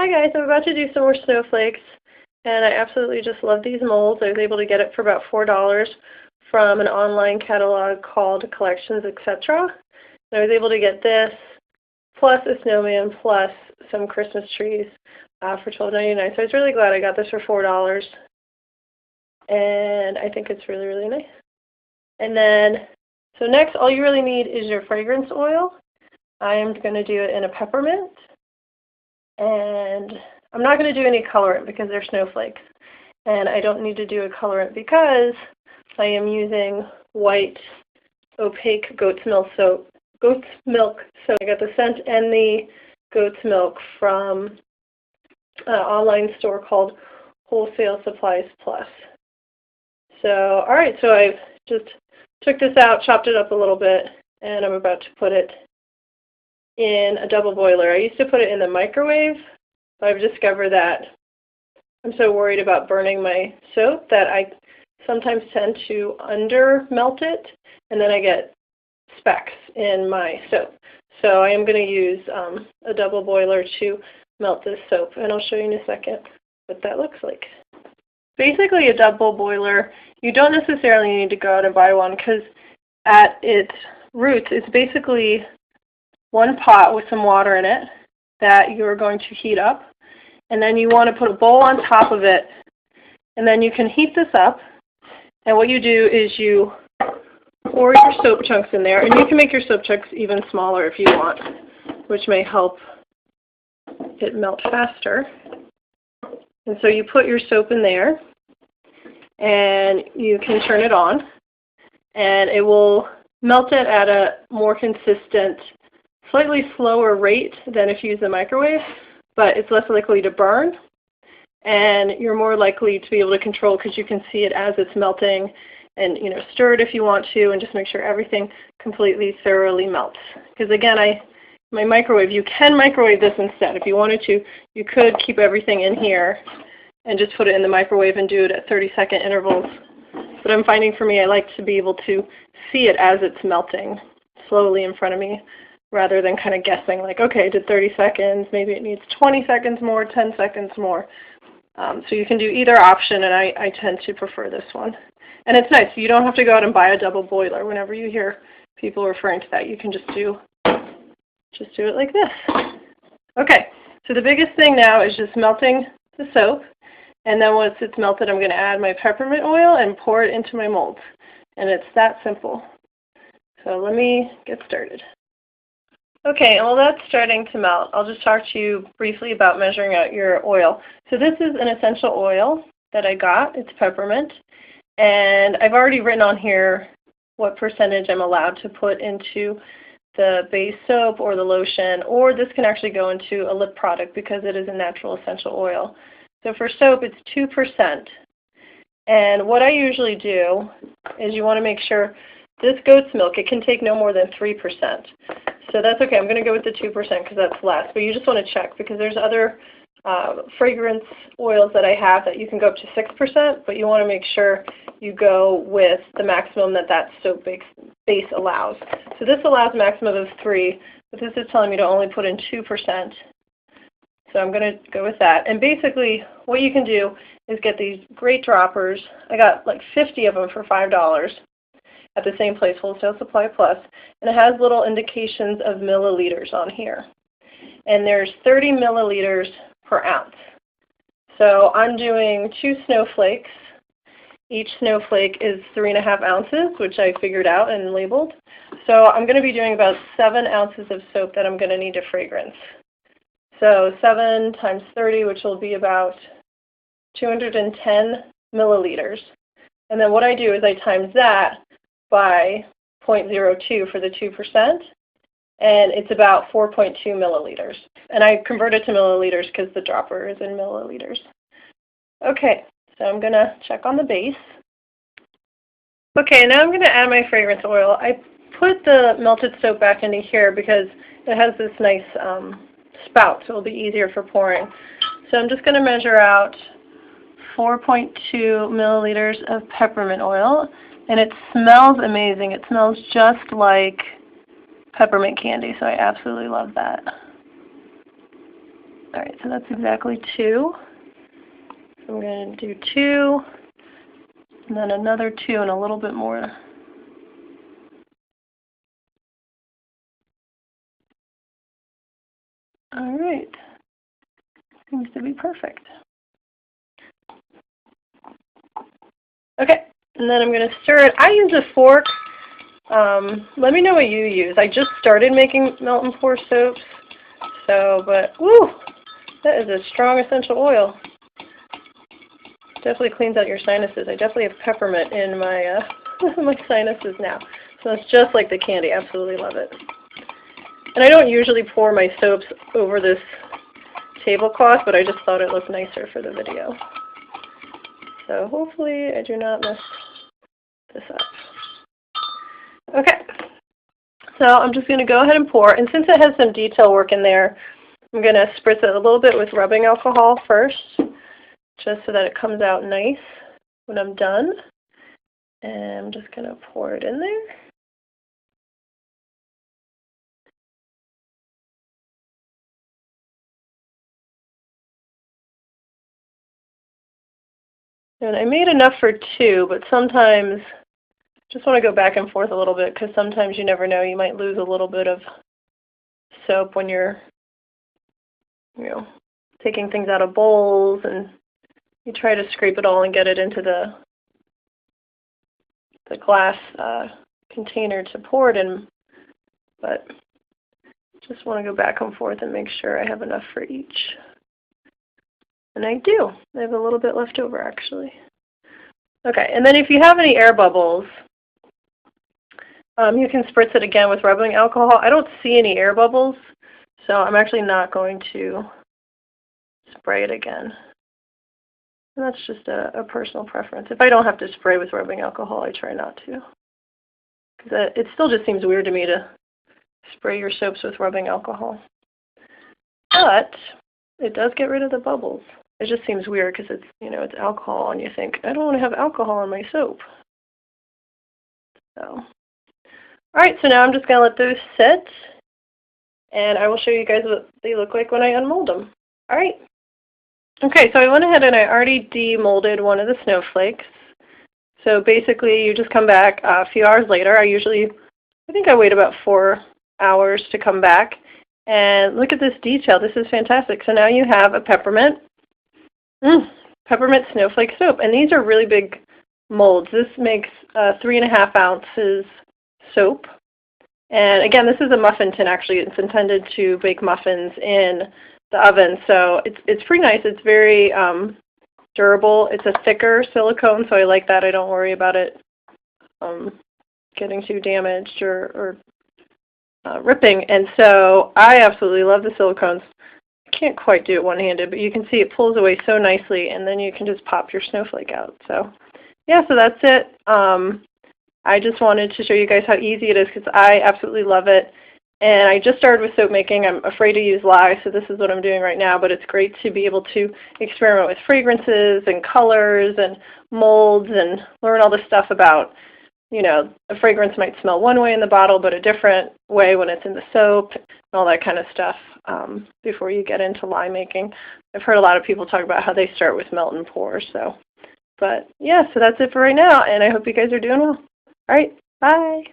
Hi guys, I'm about to do some more snowflakes, and I absolutely just love these molds. I was able to get it for about $4 from an online catalog called Collections, etc. And I was able to get this, plus a snowman, plus some Christmas trees for $12.99. So I was really glad I got this for $4, and I think it's really, really nice. And then, so next, all you really need is your fragrance oil. I am going to do it in a peppermint. And I'm not going to do any colorant because they're snowflakes. And I don't need to do a colorant because I am using white opaque goat's milk soap. So I got the scent and the goat's milk from an online store called Wholesale Supplies Plus. So, all right, so I just took this out, chopped it up a little bit, and I'm about to put it in a double boiler. I used to put it in the microwave, but I've discovered that I'm so worried about burning my soap that I sometimes tend to under melt it, and then I get specks in my soap. So I am going to use a double boiler to melt this soap, and I'll show you in a second what that looks like. Basically, a double boiler, you don't necessarily need to go out and buy one because at its roots, it's basically one pot with some water in it that you're going to heat up. And then you want to put a bowl on top of it. And then you can heat this up. And what you do is you pour your soap chunks in there. And you can make your soap chunks even smaller if you want, which may help it melt faster. And so you put your soap in there. And you can turn it on. And it will melt it at a more consistent, slightly slower rate than if you use the microwave, but it's less likely to burn, and you're more likely to be able to control because you can see it as it's melting, and stir it if you want to, and just make sure everything completely thoroughly melts. Because again, my microwave, you can microwave this instead. If you wanted to, you could keep everything in here and just put it in the microwave and do it at 30-second intervals. But I'm finding for me, I like to be able to see it as it's melting slowly in front of me, rather than kind of guessing like, okay, I did 30 seconds, maybe it needs 20 seconds more, 10 seconds more. So you can do either option, and I tend to prefer this one. And it's nice, you don't have to go out and buy a double boiler. Whenever you hear people referring to that, you can just do it like this. Okay, so the biggest thing now is just melting the soap, and then once it's melted, I'm going to add my peppermint oil and pour it into my molds. And it's that simple. So let me get started. Okay, and while that's starting to melt, I'll just talk to you briefly about measuring out your oil. So this is an essential oil that I got. It's peppermint. And I've already written on here what percentage I'm allowed to put into the base soap or the lotion, or this can actually go into a lip product because it is a natural essential oil. So for soap, it's 2%. And what I usually do is you want to make sure this goat's milk, it can take no more than 3%. So that's okay. I'm going to go with the 2% because that's less. But you just want to check because there's other fragrance oils that I have that you can go up to 6%, but you want to make sure you go with the maximum that soap base allows. So this allows a maximum of 3, but this is telling me to only put in 2%. So I'm going to go with that. And basically what you can do is get these great droppers. I got like 50 of them for $5. At the same place, Wholesale Supply Plus, and it has little indications of milliliters on here. And there's 30 milliliters per ounce. So I'm doing 2 snowflakes. Each snowflake is 3.5 ounces, which I figured out and labeled. So I'm going to be doing about 7 ounces of soap that I'm going to need to fragrance. So 7 times 30, which will be about 210 milliliters. And then what I do is I times that by 0.02 for the 2%, and it's about 4.2 milliliters. And I convert it to milliliters because the dropper is in milliliters. Okay, so I'm going to check on the base. Okay, now I'm going to add my fragrance oil. I put the melted soap back into here because it has this nice spout, so it'll be easier for pouring. So I'm just going to measure out 4.2 milliliters of peppermint oil. And it smells amazing. It smells just like peppermint candy, so I absolutely love that. All right, so that's exactly 2. So I'm going to do 2, and then another 2 and a little bit more. All right, seems to be perfect. Okay, and then I'm going to stir it. I use a fork. Let me know what you use. I just started making melt and pour soaps, but woo, that is a strong essential oil. Definitely cleans out your sinuses. I definitely have peppermint in my my sinuses now. So it's just like the candy. Absolutely love it. And I don't usually pour my soaps over this tablecloth, but I just thought it looked nicer for the video. So hopefully I do not mess this up. Okay. So I'm just going to go ahead and pour. And since it has some detail work in there, I'm going to spritz it a little bit with rubbing alcohol first, just so that it comes out nice when I'm done. And I'm just going to pour it in there. And I made enough for 2, but sometimes just want to go back and forth a little bit because sometimes you never know. You might lose a little bit of soap when you're, taking things out of bowls, and you try to scrape it all and get it into the glass container to pour it in. But just want to go back and forth and make sure I have enough for each. And I do. I have a little bit left over, actually. Okay, and then if you have any air bubbles, you can spritz it again with rubbing alcohol. I don't see any air bubbles, so I'm actually not going to spray it again. And that's just a personal preference. If I don't have to spray with rubbing alcohol, I try not to. Because it still just seems weird to me to spray your soaps with rubbing alcohol. But it does get rid of the bubbles. It just seems weird because it's, it's alcohol, and you think, I don't want to have alcohol in my soap. So, all right, so now I'm just going to let those sit, and I will show you guys what they look like when I unmold them. All right. Okay, so I went ahead and I already demolded one of the snowflakes. So basically, you just come back a few hours later. I think I wait about 4 hours to come back. And look at this detail. This is fantastic. So now you have a peppermint snowflake soap. And these are really big molds. This makes 3.5 ounces soap. And again, this is a muffin tin, actually. It's intended to bake muffins in the oven. So it's pretty nice. It's very durable. It's a thicker silicone, so I like that. I don't worry about it getting too damaged or ripping. And so I absolutely love the silicones. I can't quite do it one-handed, but you can see it pulls away so nicely, and then you can just pop your snowflake out. So yeah, so that's it. I just wanted to show you guys how easy it is because I absolutely love it. And I just started with soap making. I'm afraid to use lye, so this is what I'm doing right now. But it's great to be able to experiment with fragrances and colors and molds and learn all this stuff about, a fragrance might smell one way in the bottle, but a different way when it's in the soap and all that kind of stuff before you get into lye making. I've heard a lot of people talk about how they start with melt and pour. But yeah, so that's it for right now, and I hope you guys are doing well. All right, bye.